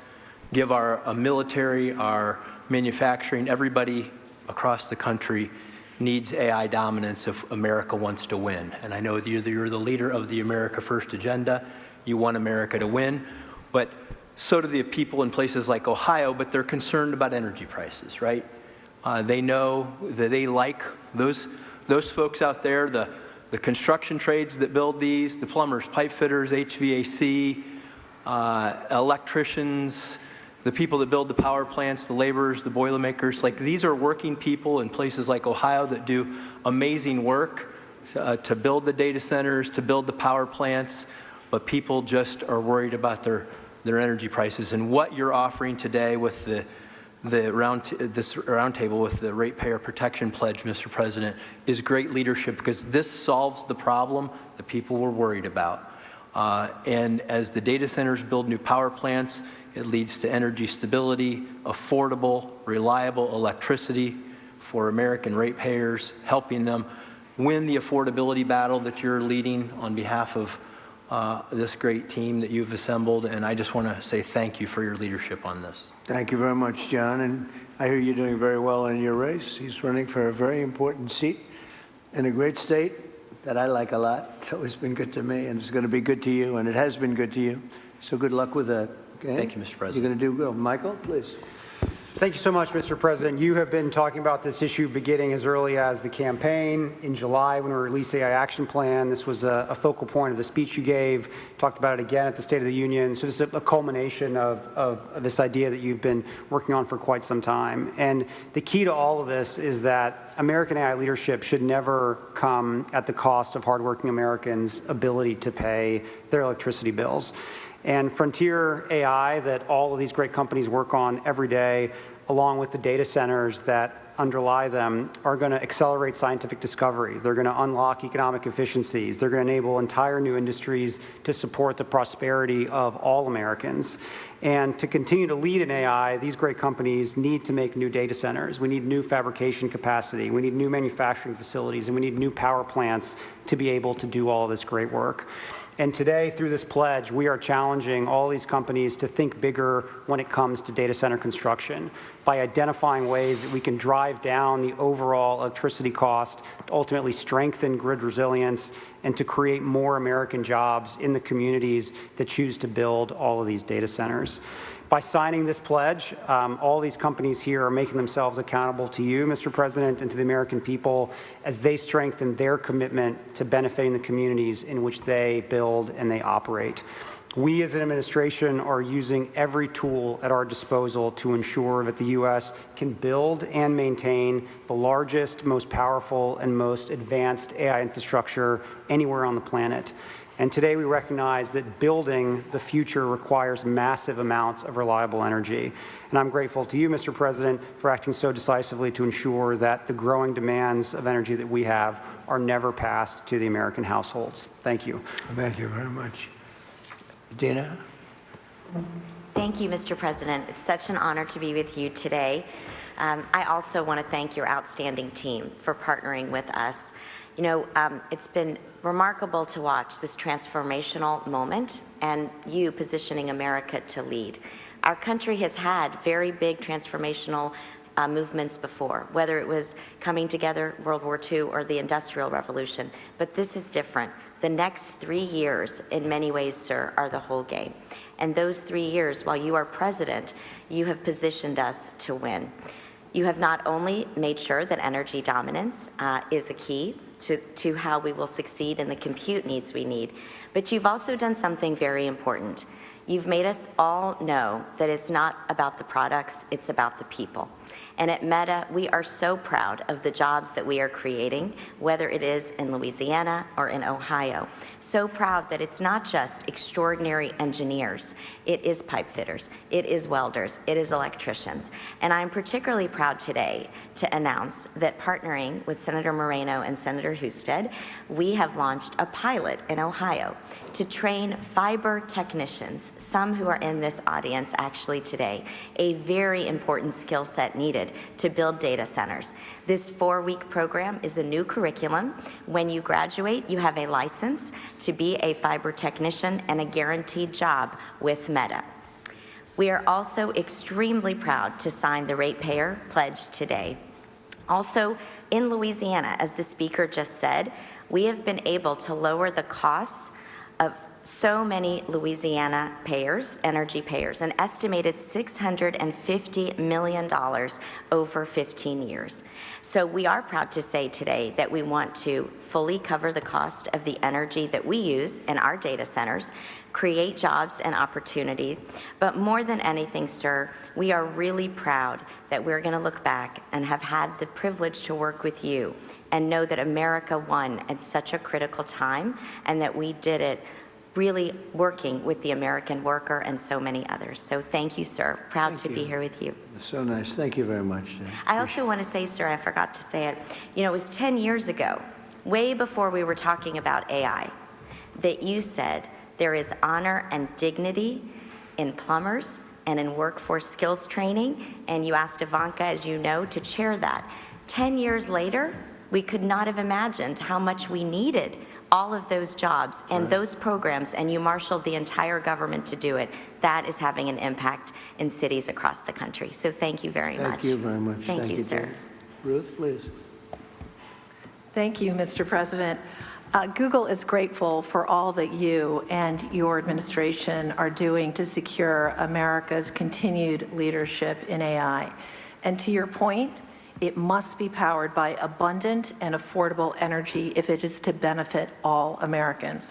give our military, our manufacturing, everybody across the country needs AI dominance if America wants to win. And I know that you're the leader of the America First agenda. You want America to win, but so do the people in places like Ohio, but they're concerned about energy prices, right? They know that they like those folks out there, the construction trades that build these, the plumbers, pipe fitters, HVAC, electricians, the people that build the power plants, the laborers, the boilermakers. Like, these are working people in places like Ohio that do amazing work to build the data centers, to build the power plants, but people just are worried about their energy prices. And what you're offering today with this roundtable with the Ratepayer Protection Pledge, Mr. President, is great leadership because this solves the problem that people were worried about. And as the data centers build new power plants, it leads to energy stability, affordable, reliable electricity for American ratepayers, helping them win the affordability battle that you're leading on behalf of this great team that you've assembled. And I just want to say thank you for your leadership on this. Thank you very much, John. And I hear you're doing very well in your race. He's running for a very important seat in a great state that I like a lot. It's always been good to me, and it's going to be good to you, and it has been good to you. So good luck with that. Okay? Thank you, Mr. President. You're going to do good. Michael, please. Thank you so much, Mr. President. You have been talking about this issue beginning as early as the campaign. In July, when we released the AI Action Plan, this was a focal point of the speech you gave. Talked about it again at the State of the Union. So this is a culmination of this idea that you've been working on for quite some time. And the key to all of this is that American AI leadership should never come at the cost of hardworking Americans' ability to pay their electricity bills. And frontier AI that all of these great companies work on every day, along with the data centers that underlie them, are going to accelerate scientific discovery. They're going to unlock economic efficiencies. They're going to enable entire new industries to support the prosperity of all Americans. And to continue to lead in AI, these great companies need to make new data centers. We need new fabrication capacity. We need new manufacturing facilities, and we need new power plants to be able to do all this great work. And today, through this pledge, we are challenging all these companies to think bigger when it comes to data center construction by identifying ways that we can drive down the overall electricity cost, to ultimately strengthen grid resilience, and to create more American jobs in the communities that choose to build all of these data centers. By signing this pledge, all these companies here are making themselves accountable to you, Mr. President, and to the American people as they strengthen their commitment to benefiting the communities in which they build and they operate. We as an administration are using every tool at our disposal to ensure that the U.S. can build and maintain the largest, most powerful, and most advanced AI infrastructure anywhere on the planet. And today we recognize that building the future requires massive amounts of reliable energy. And I'm grateful to you, Mr. President, for acting so decisively to ensure that the growing demands of energy that we have are never passed to the American households. Thank you. Thank you very much. Dina? Thank you, Mr. President. It's such an honor to be with you today. I also want to thank your outstanding team for partnering with us. You know, it's been remarkable to watch this transformational moment and you positioning America to lead. Our country has had very big transformational movements before, whether it was coming together, World War II, or the Industrial Revolution. But this is different. The next 3 years, in many ways, sir, are the whole game. And those 3 years, while you are president, you have positioned us to win. You have not only made sure that energy dominance is a key to how we will succeed in the compute needs we need, but you've also done something very important. You've made us all know that it's not about the products, it's about the people. And at Meta, we are so proud of the jobs that we are creating, whether it is in Louisiana or in Ohio. So proud that it's not just extraordinary engineers, it is pipe fitters, it is welders, it is electricians. And I'm particularly proud today to announce that partnering with Senator Moreno and Senator Husted, we have launched a pilot in Ohio to train fiber technicians, some who are in this audience actually today, a very important skill set needed to build data centers. This 4-week program is a new curriculum. When you graduate, you have a license to be a fiber technician and a guaranteed job with Meta. We are also extremely proud to sign the ratepayer pledge today. Also, in Louisiana, as the speaker just said, we have been able to lower the costs of so many Louisiana payers, energy payers, an estimated $650 million over 15 years. So we are proud to say today that we want to fully cover the cost of the energy that we use in our data centers, create jobs and opportunity, but more than anything, sir, we are really proud that we're going to look back and have had the privilege to work with you and know that America won at such a critical time and that we did it really working with the American worker and so many others. So thank you, sir. Proud to be here with you. So nice. Thank you very much. I also want to say, sir, I forgot to say it, you know, it was 10 years ago, way before we were talking about AI, that you said there is honor and dignity in plumbers and in workforce skills training, and you asked Ivanka, as you know, to chair that. 10 years later, we could not have imagined how much we needed all of those jobs and those programs, and you marshaled the entire government to do it. That is having an impact in cities across the country. So thank you very much. Thank you very much. Thank you, sir. Ruth, please. Thank you, Mr. President. Google is grateful for all that you and your administration are doing to secure America's continued leadership in AI. And to your point, it must be powered by abundant and affordable energy if it is to benefit all Americans.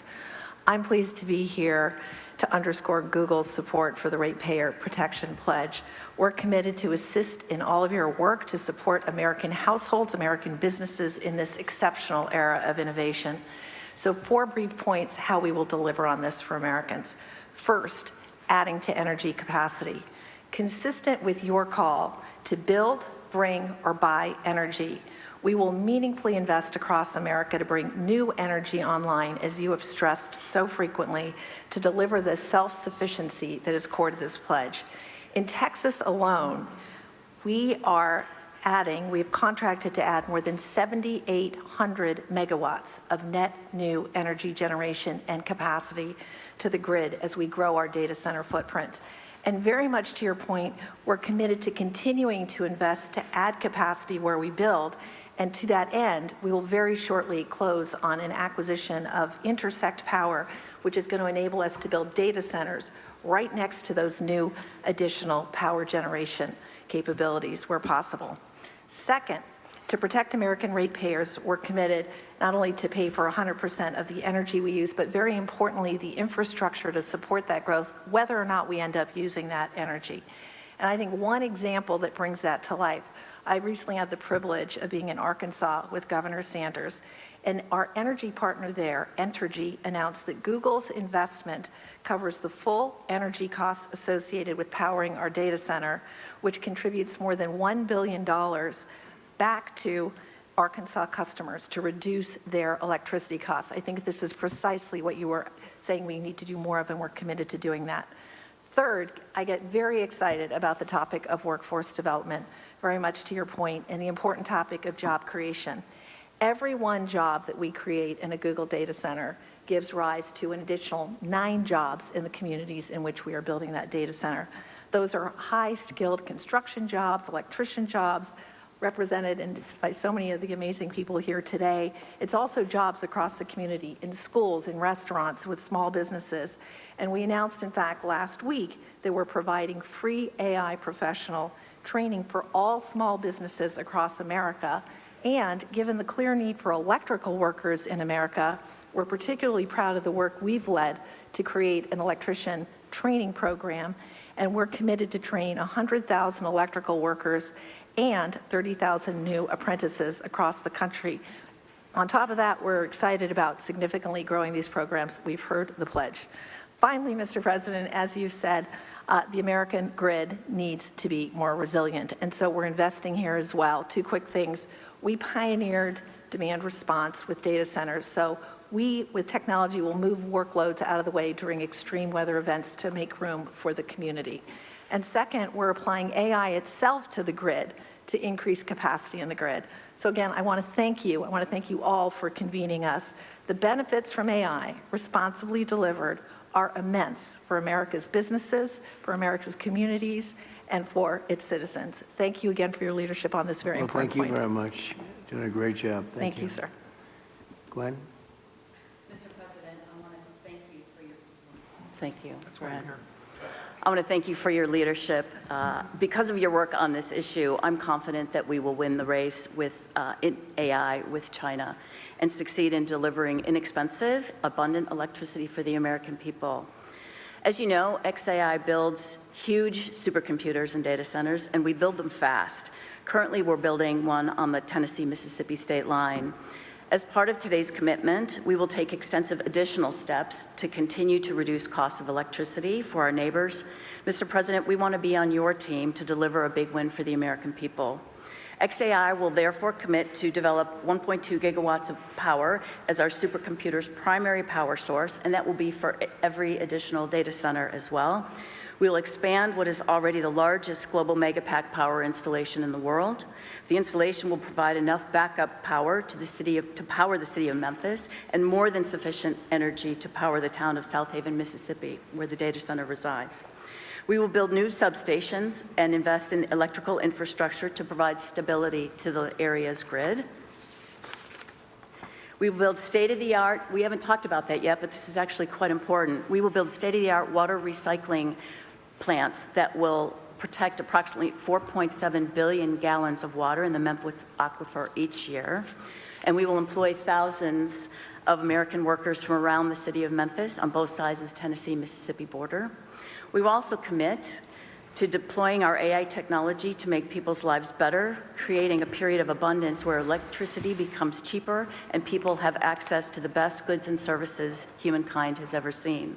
I'm pleased to be here to underscore Google's support for the Ratepayer Protection Pledge. We're committed to assist in all of your work to support American households, American businesses in this exceptional era of innovation. So 4 brief points how we will deliver on this for Americans. First, adding to energy capacity. Consistent with your call to build, bring, or buy energy, we will meaningfully invest across America to bring new energy online, as you have stressed so frequently, to deliver the self-sufficiency that is core to this pledge. In Texas alone, we've contracted to add more than 7,800 megawatts of net new energy generation and capacity to the grid as we grow our data center footprint. And very much to your point, we're committed to continuing to invest to add capacity where we build. And to that end, we will very shortly close on an acquisition of Intersect Power, which is going to enable us to build data centers right next to those new additional power generation capabilities where possible. Second, to protect American ratepayers, we're committed not only to pay for 100% of the energy we use, but very importantly, the infrastructure to support that growth, whether or not we end up using that energy. And I think one example that brings that to life, I recently had the privilege of being in Arkansas with Governor Sanders, and our energy partner there, Entergy, announced that Google's investment covers the full energy costs associated with powering our data center, which contributes more than $1 billion back to Arkansas customers to reduce their electricity costs. I think this is precisely what you were saying we need to do more of, and we're committed to doing that. Third, I get very excited about the topic of workforce development, very much to your point, and the important topic of job creation. Every one job that we create in a Google data center gives rise to an additional 9 jobs in the communities in which we are building that data center. Those are high-skilled construction jobs, electrician jobs, represented by so many of the amazing people here today. It's also jobs across the community, in schools, in restaurants, with small businesses. And we announced, in fact, last week that we're providing free AI professional training for all small businesses across America. And given the clear need for electrical workers in America, we're particularly proud of the work we've led to create an electrician training program, and we're committed to train 100,000 electrical workers and 30,000 new apprentices across the country. On top of that, we're excited about significantly growing these programs. We've heard the pledge. Finally, Mr. President, as you said, the American grid needs to be more resilient, and so we're investing here as well. Two quick things. We pioneered demand response with data centers, so we, with technology, will move workloads out of the way during extreme weather events to make room for the community. And second, we're applying AI itself to the grid to increase capacity in the grid. So again, I want to thank you. I want to thank you all for convening us. The benefits from AI, responsibly delivered, are immense for America's businesses, for America's communities, and for its citizens. Thank you again for your leadership on this very important point. Thank you very much. Doing a great job. Thank you, sir. Gwen? Mr. President, I want to thank you for your... Thank you, Brad. I want to thank you for your leadership. Because of your work on this issue, I'm confident that we will win the race with AI with China and succeed in delivering inexpensive, abundant electricity for the American people. As you know, XAI builds huge supercomputers and data centers, and we build them fast. Currently, we're building one on the Tennessee-Mississippi state line. As part of today's commitment, we will take extensive additional steps to continue to reduce costs of electricity for our neighbors. Mr. President, we want to be on your team to deliver a big win for the American people. XAI will therefore commit to develop 1.2 gigawatts of power as our supercomputer's primary power source, and that will be for every additional data center as well. We'll expand what is already the largest global megapack power installation in the world. The installation will provide enough backup power to power the city of Memphis, and more than sufficient energy to power the town of South Haven, Mississippi, where the data center resides. We will build new substations and invest in electrical infrastructure to provide stability to the area's grid. We will build state-of-the-art, we haven't talked about that yet, but this is actually quite important. We will build state-of-the-art water recycling plants that will protect approximately 4.7 billion gallons of water in the Memphis aquifer each year. And we will employ thousands of American workers from around the city of Memphis on both sides of the Tennessee-Mississippi border. We will also commit to deploying our AI technology to make people's lives better, creating a period of abundance where electricity becomes cheaper and people have access to the best goods and services humankind has ever seen.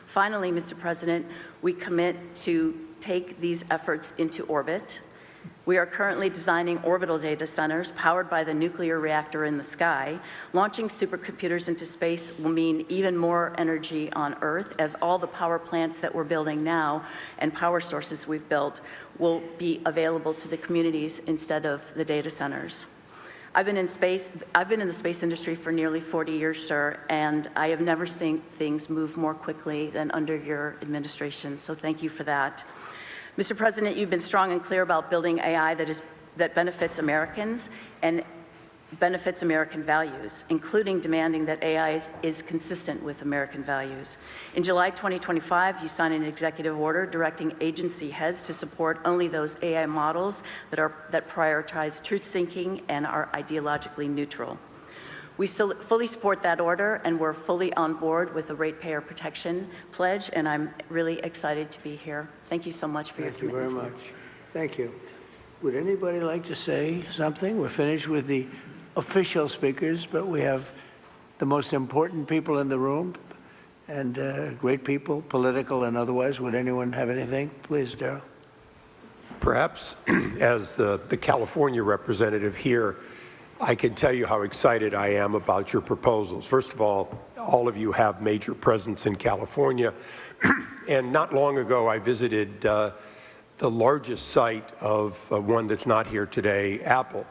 Finally, Mr. President, we commit to take these efforts into orbit. We are currently designing orbital data centers powered by the nuclear reactor in the sky. Launching supercomputers into space will mean even more energy on Earth, as all the power plants that we're building now and power sources we've built will be available to the communities instead of the data centers. I've been in the space industry for nearly 40 years, sir, and I have never seen things move more quickly than under your administration, so thank you for that. Mr. President, you've been strong and clear about building AI that benefits Americans and benefits American values, including demanding that AI is consistent with American values. In July 2025, you signed an executive order directing agency heads to support only those AI models that prioritize truth-seeking and are ideologically neutral. We still fully support that order, and we're fully on board with the ratepayer protection pledge, and I'm really excited to be here. Thank you so much for your commitment. Thank you very much. Thank you. Would anybody like to say something? We're finished with the official speakers, but we have the most important people in the room, and great people, political and otherwise. Would anyone have anything? Please, Darrell. Perhaps as the California representative here, I can tell you how excited I am about your proposals. First of all of you have major presence in California. And not long ago, I visited the largest site of one that's not here today, Apple.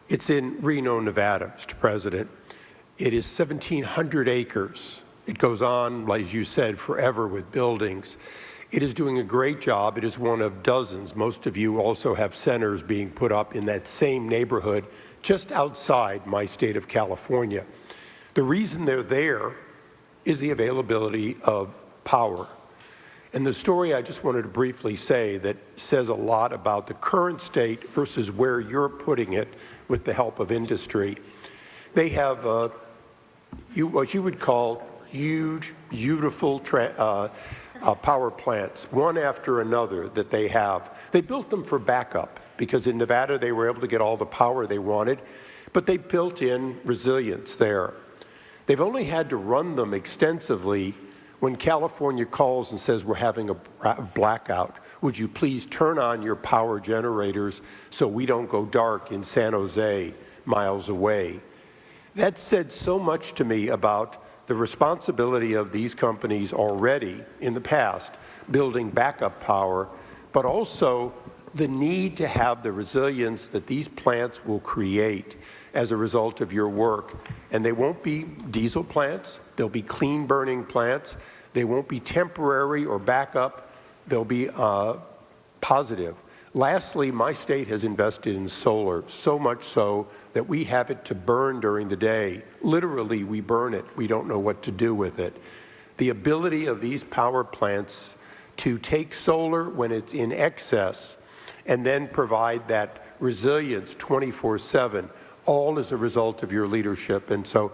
It's in Reno, Nevada, Mr. President. It is 1,700 acres. It goes on, as you said, forever with buildings. It is doing a great job. It is one of dozens. Most of you also have centers being put up in that same neighborhood just outside my state of California. The reason they're there is the availability of power. And the story I just wanted to briefly say that says a lot about the current state versus where you're putting it with the help of industry. They have what you would call huge, beautiful power plants, one after another that they have. They built them for backup because in Nevada they were able to get all the power they wanted, but they built in resilience there. They've only had to run them extensively when California calls and says we're having a blackout. Would you please turn on your power generators so we don't go dark in San Jose, miles away? That said so much to me about the responsibility of these companies already in the past building backup power, but also the need to have the resilience that these plants will create as a result of your work. And they won't be diesel plants, they'll be clean burning plants, they won't be temporary or backup, they'll be positive. Lastly, my state has invested in solar, so much so that we have it to burn during the day. Literally, we burn it. We don't know what to do with it. The ability of these power plants to take solar when it's in excess and then provide that resilience 24/7, all as a result of your leadership. And so,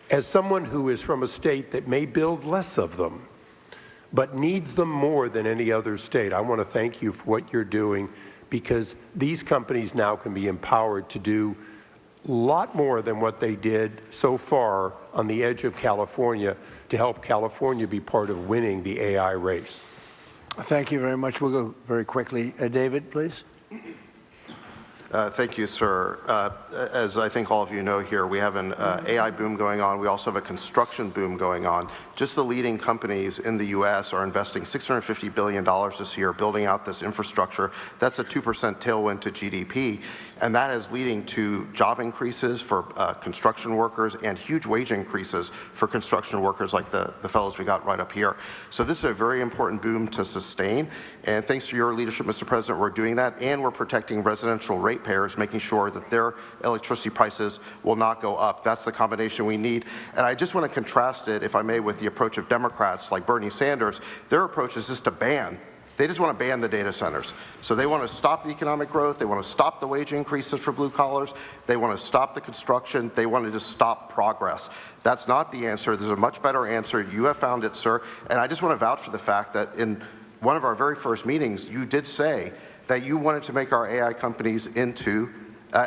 as someone who is from a state that may build less of them, but needs them more than any other state, I want to thank you for what you're doing, because these companies now can be empowered to do a lot more than what they did so far on the edge of California to help California be part of winning the AI race. Thank you very much. We'll go very quickly. David, please. Thank you, sir. As I think all of you know here, we have an AI boom going on. We also have a construction boom going on. Just the leading companies in the U.S. are investing $650 billion this year building out this infrastructure. That's a 2% tailwind to GDP, and that is leading to job increases for construction workers and huge wage increases for construction workers like the fellows we got right up here. So this is a very important boom to sustain, and thanks to your leadership, Mr. President, we're doing that, and we're protecting residential ratepayers, making sure that their electricity prices will not go up. That's the combination we need. And I just want to contrast it, if I may, with the approach of Democrats like Bernie Sanders. Their approach is just to ban. They just want to ban the data centers. So they want to stop the economic growth. They want to stop the wage increases for blue collars. They want to stop the construction. They want to just stop progress. That's not the answer. There's a much better answer. You have found it, sir. And I just want to vouch for the fact that in one of our very first meetings, you did say that you wanted to make our AI companies into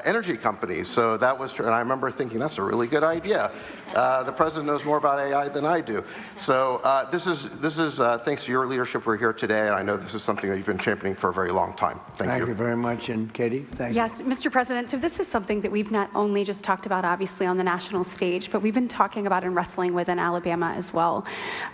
energy companies. So that was true. And I remember thinking, that's a really good idea. The president knows more about AI than I do. So this is thanks to your leadership, we're here today. And I know this is something that you've been championing for a very long time. Thank you. Thank you very much. And Katie, thank you. Yes, Mr. President, so this is something that we've not only just talked about, obviously, on the national stage, but we've been talking about and wrestling with in Alabama as well.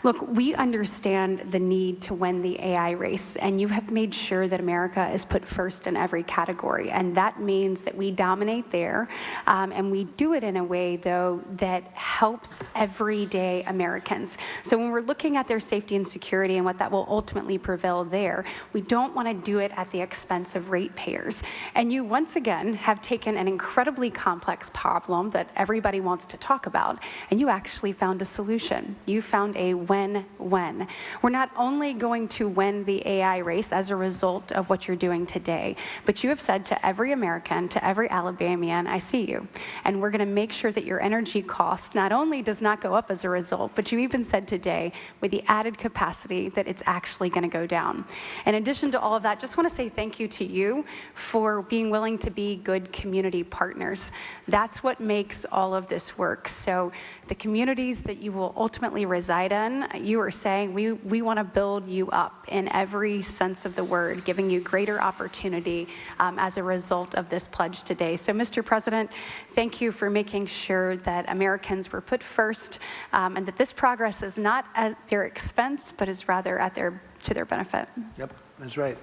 Look, we understand the need to win the AI race, and you have made sure that America is put first in every category. And that means that we dominate there, and we do it in a way, though, that helps everyday Americans. So when we're looking at their safety and security and what that will ultimately prevail there, we don't want to do it at the expense of ratepayers. And you, once again, have taken an incredibly complex problem that everybody wants to talk about, and you actually found a solution. You found a win-win. We're not only going to win the AI race as a result of what you're doing today, but you have said to every American, to every Alabamian, I see you. And we're going to make sure that your energy cost not only does not go up as a result, but you even said today with the added capacity that it's actually going to go down. In addition to all of that, just want to say thank you to you for being willing to be good community partners. That's what makes all of this work. So the communities that you will ultimately reside in, you are saying we want to build you up in every sense of the word, giving you greater opportunity as a result of this pledge today. So, Mr. President, thank you for making sure that Americans were put first, and that this progress is not at their expense, but is rather at to their benefit. Yep, that's right.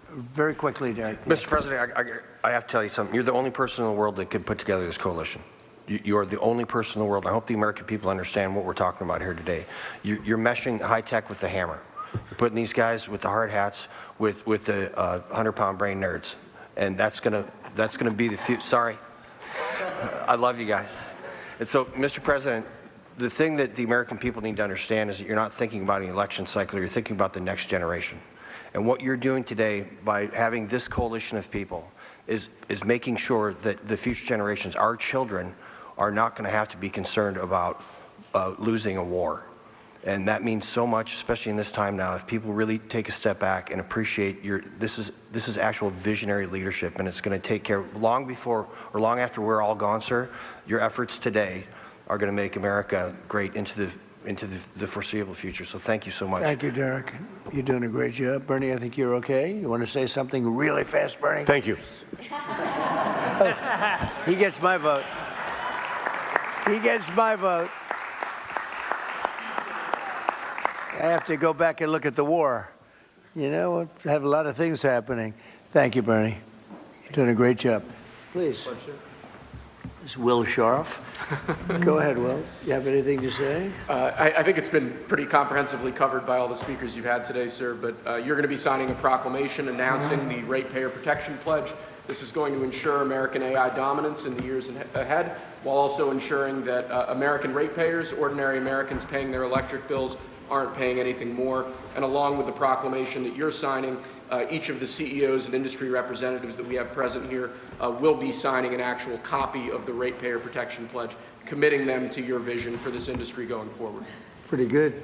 Very quickly, Derek. Mr. President, I have to tell you something. You're the only person in the world that could put together this coalition. You are the only person in the world. I hope the American people understand what we're talking about here today. You're meshing high tech with the hammer. You're putting these guys with the hard hats with the 100-pound brain nerds, and that's gonna be the future. Sorry, I love you guys. And so, Mr. President, the thing that the American people need to understand is that you're not thinking about an election cycle, you're thinking about the next generation. And what you're doing today by having this coalition of people is making sure that the future generations, our children, are not going to have to be concerned about losing a war. And that means so much, especially in this time now. If people really take a step back and appreciate this is actual visionary leadership, and it's going to take care long before or long after we're all gone, sir. Your efforts today are going to make America great into the foreseeable future. So thank you so much. Thank you, Derek. You're doing a great job. Bernie, I think you're okay. You want to say something really fast, Bernie? Thank you. He gets my vote. He gets my vote. I have to go back and look at the war. You know, we have a lot of things happening. Thank you, Bernie. You're doing a great job. Please. This is Will Scharf. Go ahead, Will. You have anything to say? I think it's been pretty comprehensively covered by all the speakers you've had today, sir, but you're going to be signing a proclamation announcing the Ratepayer Protection Pledge. This is going to ensure American AI dominance in the years ahead, while also ensuring that American ratepayers, ordinary Americans paying their electric bills, aren't paying anything more. And along with the proclamation that you're signing, each of the CEOs and industry representatives that we have present here will be signing an actual copy of the Ratepayer Protection Pledge, committing them to your vision for this industry going forward. Pretty good,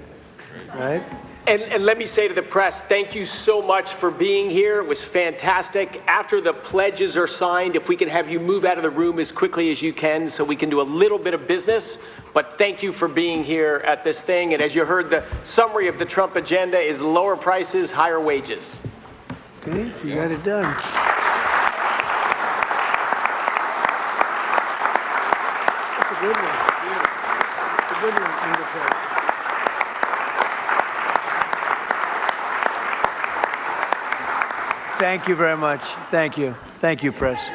right? And let me say to the press, thank you so much for being here. It was fantastic. After the pledges are signed, if we can have you move out of the room as quickly as you can so we can do a little bit of business. But thank you for being here at this thing. And as you heard, the summary of the Trump agenda is lower prices, higher wages. Okay, you got it done. That's a good one. It's a good one, Ingrid. Thank you very much. Thank you. Thank you, press.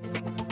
you.